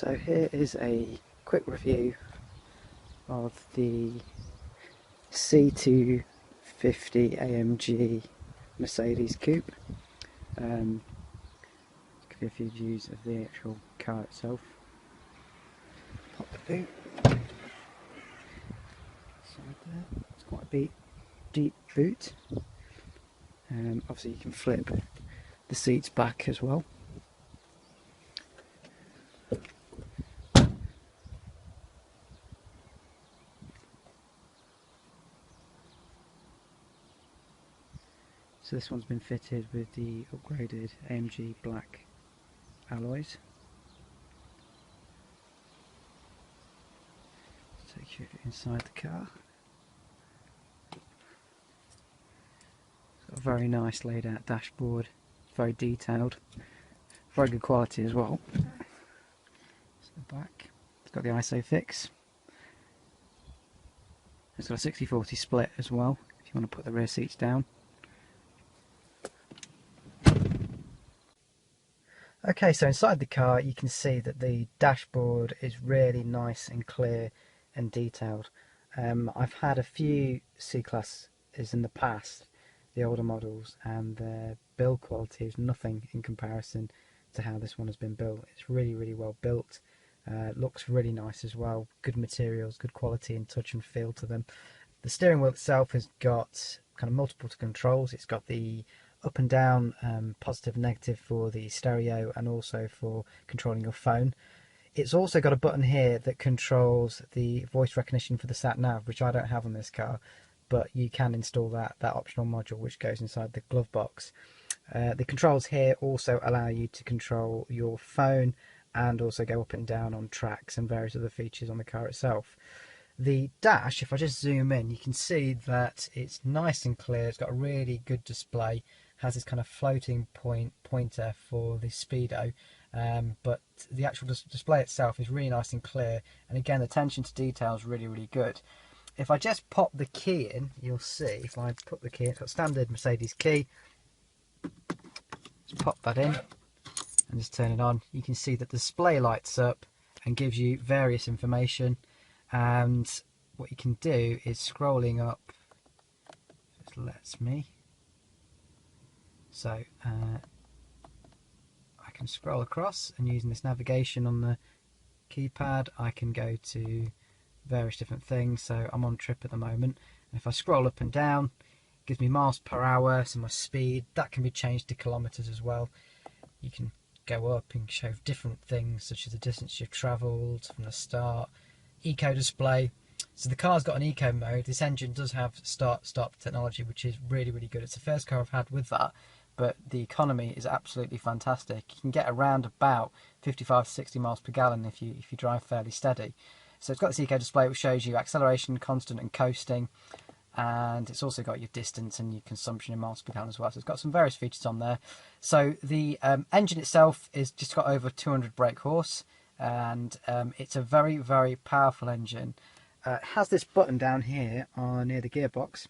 So here is a quick review of the C250 AMG Mercedes coupe. Give you a few views of the actual car itself. Pop the boot. Side there. It's quite a deep boot. Obviously you can flip the seats back as well. So this one's been fitted with the upgraded AMG black alloys. Let's take you inside the car. It's got a very nice laid out dashboard, very detailed, very good quality as well. So the back, it's got the ISOFIX. It's got a 60-40 split as well, if you want to put the rear seats down. Okay, so inside the car you can see that the dashboard is really nice and clear and detailed. I've had a few C-classes in the past, the older models, and their build quality is nothing in comparison to how this one has been built. It's really well built, looks really nice as well, good materials, good quality and touch and feel to them. The steering wheel itself has got kind of multiple controls. It's got the up and down, positive and negative for the stereo and also for controlling your phone. It's also got a button here that controls the voice recognition for the sat nav, which I don't have on this car, but you can install that optional module which goes inside the glove box. The controls here also allow you to control your phone and also go up and down on tracks and various other features on the car itself. The dash, if I just zoom in, you can see that it's nice and clear. It's got a really good display, has this kind of floating pointer for the speedo, but the actual display itself is really nice and clear, and again the attention to detail is really good. If I just pop the key in, you'll see, if I put the key in, it's got standard Mercedes key, just pop that in and just turn it on, you can see that the display lights up and gives you various information. And what you can do is scrolling up, just lets me, so I can scroll across, and using this navigation on the keypad I can go to various different things. So I'm on trip at the moment, and if I scroll up and down it gives me miles per hour, so my speed, that can be changed to kilometers as well. You can go up and show different things such as the distance you've travelled from the start. Eco display, so the car's got an eco mode. This engine does have start-stop technology, which is really good. It's the first car I've had with that, but the economy is absolutely fantastic. You can get around about 55 to 60 miles per gallon if you drive fairly steady. So it's got this eco display which shows you acceleration, constant and coasting, and it's also got your distance and your consumption in miles per gallon as well. So it's got some various features on there. So the engine itself is just got over 200 brake horse, and it's a very powerful engine. It has this button down here near the gearbox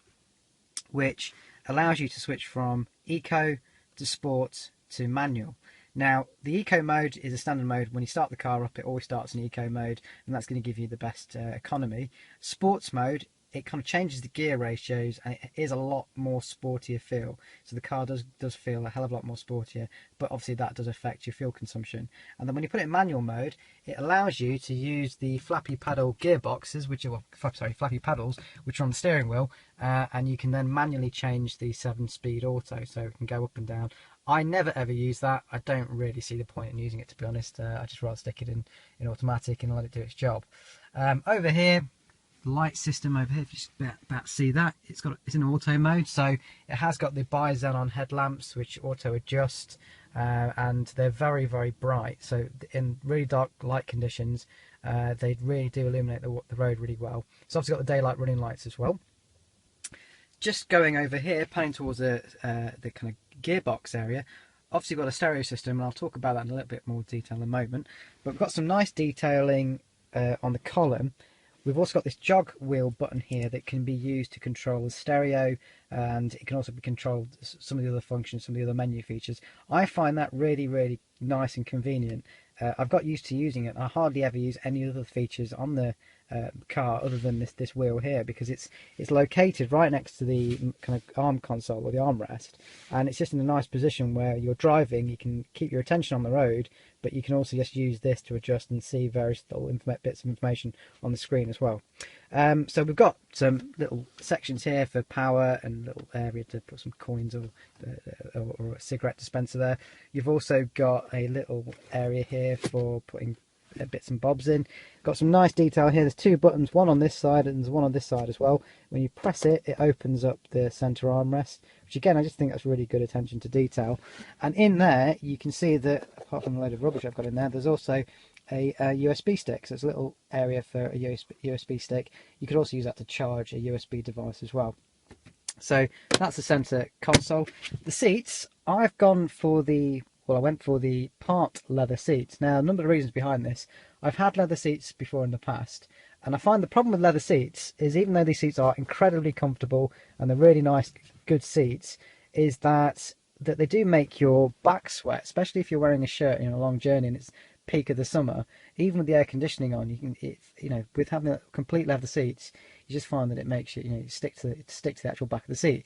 which allows you to switch from eco to sport to manual. Now the eco mode is a standard mode. When you start the car up it always starts in eco mode, and that's going to give you the best economy. Sports mode, it kind of changes the gear ratios and it is a lot more sportier feel. So the car does feel a hell of a lot more sportier, but obviously that does affect your fuel consumption. And then when you put it in manual mode, it allows you to use the flappy paddle gearboxes, which are, flappy paddles, which are on the steering wheel, and you can then manually change the 7-speed auto, so it can go up and down. I never ever use that. I don't really see the point in using it, to be honest. I just rather stick it in automatic and let it do its job. Over here, the light system over here, if you just about see that, it's in auto mode, so it has got the bi-xenon headlamps which auto adjust, and they're very bright, so in really dark light conditions they really do illuminate the road really well. It's obviously got the daylight running lights as well. Just going over here, panning towards the kind of gearbox area, obviously we've got a stereo system, and I'll talk about that in a little bit more detail in a moment, but we've got some nice detailing on the column, We've also got this jog wheel button here that can be used to control the stereo, and it can also be controlled some of the other functions, some of the other menu features. I find that really nice and convenient. I've got used to using it. I hardly ever use any other features on the car other than this wheel here, because it's located right next to the kind of arm console or the armrest, and it's just in a nice position where you're driving, you can keep your attention on the road, but you can also just use this to adjust and see various little bits of information on the screen as well. So we've got some little sections here for power and a little area to put some coins or a cigarette dispenser there. You've also got a little area here for putting bits and bobs in. Got some nice detail here. There's two buttons, one on this side and there's one on this side as well. When you press it, it opens up the center armrest, which again, I just think that's really good attention to detail. And in there, you can see that apart from the load of rubbish I've got in there, there's also a USB stick. So it's a little area for a USB stick. You could also use that to charge a USB device as well. So that's the center console. The seats, I've gone for the I went for the part leather seats. Now, a number of reasons behind this. I've had leather seats before in the past, and I find the problem with leather seats is, even though these seats are incredibly comfortable and they're really nice, good seats, is that they do make your back sweat, especially if you're wearing a shirt in a long journey and it's peak of the summer. Even with the air conditioning on, with having complete leather seats, you just find that it makes you, stick to the actual back of the seat.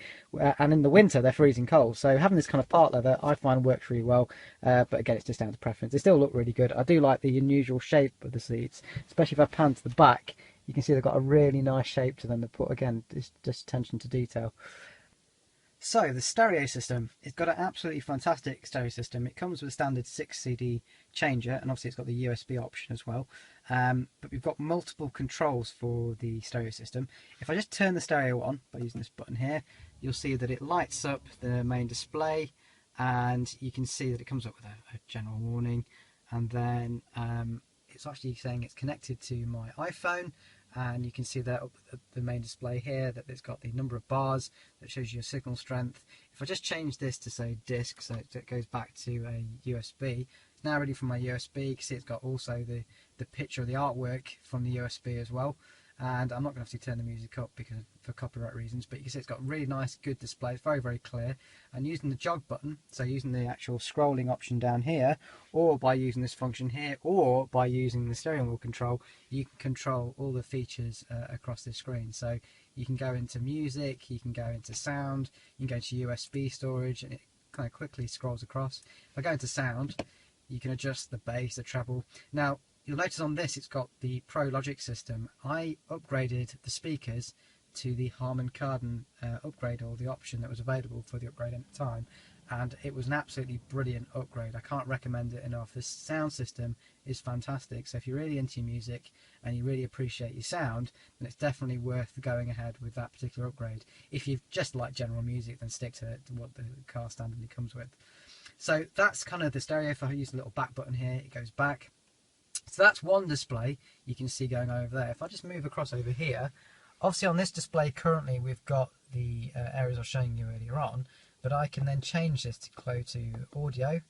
And in the winter, they're freezing cold. So having this kind of part leather, I find works really well. But again, it's just down to preference. They still look really good. I do like the unusual shape of the seats, especially if I pan to the back. You can see they've got a really nice shape to them. They put, again, just attention to detail. So the stereo system, it's got an absolutely fantastic stereo system. It comes with a standard 6 CD changer, and obviously it's got the USB option as well. But we've got multiple controls for the stereo system. If I just turn the stereo on by using this button here, you'll see that it lights up the main display, and you can see that it comes up with a general warning, and then it's actually saying it's connected to my iPhone. And you can see that up at the main display here that it's got the number of bars that shows you your signal strength. If I just change this to say disk, so it goes back to a USB, it's now ready for my USB. You can see it's got also the picture of the artwork from the USB as well. And I'm not going to have to turn the music up for copyright reasons, but you can see it's got really nice, good display. It's very clear. And using the jog button, so using the actual scrolling option down here, or by using this function here, or by using the steering wheel control, you can control all the features across this screen. So you can go into music, you can go into sound, you can go to USB storage, and it kind of quickly scrolls across. If I go into sound, you can adjust the bass, the treble. Now, you'll notice on this it's got the Pro Logic system. I upgraded the speakers to the Harman Kardon upgrade, or the option that was available for the upgrade at the time, and it was an absolutely brilliant upgrade. I can't recommend it enough. This sound system is fantastic, so if you're really into your music and you really appreciate your sound, then it's definitely worth going ahead with that particular upgrade. If you just like general music, then stick to what the car standardly comes with. So that's kind of the stereo. If I use the little back button here, it goes back. So that's one display you can see going over there. If I just move across over here, obviously on this display currently we've got the areas I was showing you earlier on, but I can then change this to go to audio,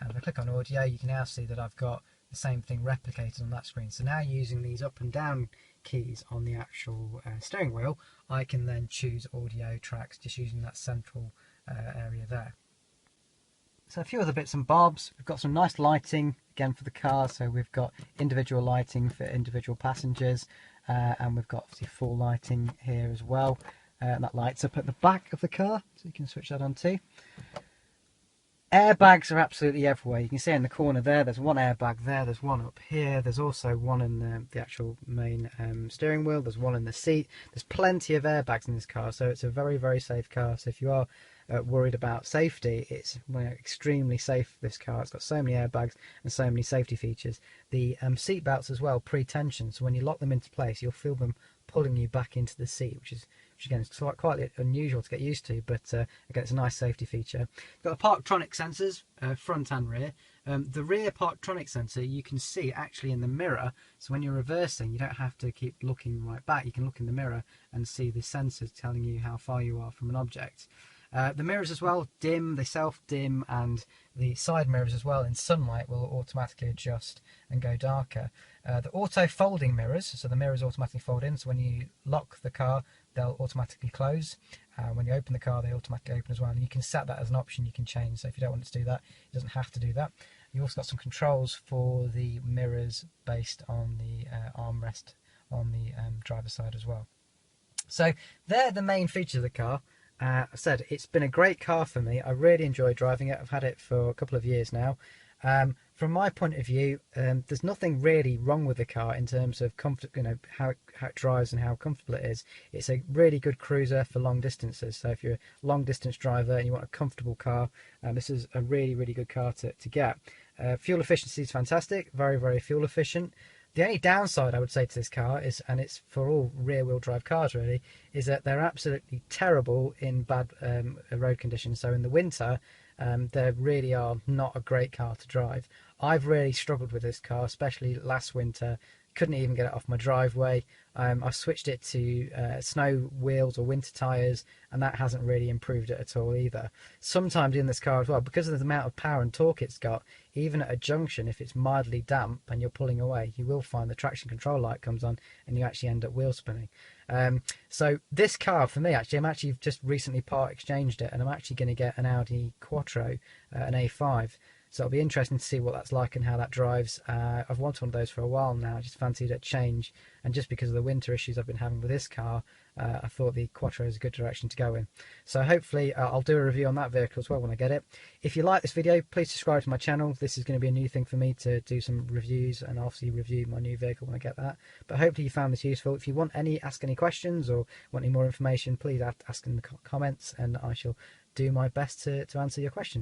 and if I click on audio, you can now see that I've got the same thing replicated on that screen. So now, using these up and down keys on the actual steering wheel, I can then choose audio tracks just using that central area there. So a few other bits and bobs. We've got some nice lighting again for the car, so we've got individual lighting for individual passengers, and we've got obviously full lighting here as well. That lights up at the back of the car, so you can switch that on too. Airbags are absolutely everywhere. You can see in the corner there's one airbag there, there's one up here, there's also one in the actual main steering wheel, there's one in the seat. There's plenty of airbags in this car, so it's a very safe car. So if you are worried about safety, it's extremely safe, this car. It's got so many airbags and so many safety features. The seat belts as well, pre-tension, so when you lock them into place, you'll feel them pulling you back into the seat, which again is quite unusual to get used to, but again, it's a nice safety feature. We've got the Parktronic sensors, front and rear. The rear Parktronic sensor you can see actually in the mirror, so when you're reversing you don't have to keep looking right back, you can look in the mirror and see the sensors telling you how far you are from an object. The mirrors as well, dim, they self-dim, and the side mirrors as well in sunlight will automatically adjust and go darker. The auto folding mirrors, so the mirrors automatically fold in, so when you lock the car they'll automatically close. When you open the car they automatically open as well, and you can set that as an option you can change, so if you don't want it to do that it doesn't have to do that. You've also got some controls for the mirrors based on the armrest on the driver's side as well. So they're the main features of the car. I said it's been a great car for me. I really enjoy driving it. I've had it for a couple of years now. From my point of view, there's nothing really wrong with the car in terms of comfort, how it drives and how comfortable it is. It's a really good cruiser for long distances. So if you're a long distance driver and you want a comfortable car, this is a really good car to get. Fuel efficiency is fantastic, very fuel efficient. The only downside I would say to this car is, and it's for all rear-wheel drive cars really, is that they're absolutely terrible in bad road conditions. So in the winter, they really are not a great car to drive. I've really struggled with this car, especially last winter. Couldn't even get it off my driveway. I switched it to snow wheels or winter tyres, and that hasn't really improved it at all either. Sometimes in this car as well, because of the amount of power and torque it's got, even at a junction, if it's mildly damp and you're pulling away, you will find the traction control light comes on and you actually end up wheel spinning. So this car for me, I'm actually just recently part exchanged it, and I'm actually going to get an Audi Quattro, an A5. So it'll be interesting to see what that's like and how that drives. I've wanted one of those for a while now. I just fancied a change, and just because of the winter issues I've been having with this car, I thought the Quattro is a good direction to go in. So hopefully I'll do a review on that vehicle as well when I get it. If you like this video, please subscribe to my channel. This is going to be a new thing for me to do some reviews, and obviously review my new vehicle when I get that. But hopefully you found this useful. If you want ask any questions or want any more information, please ask in the comments, and I shall do my best to answer your questions.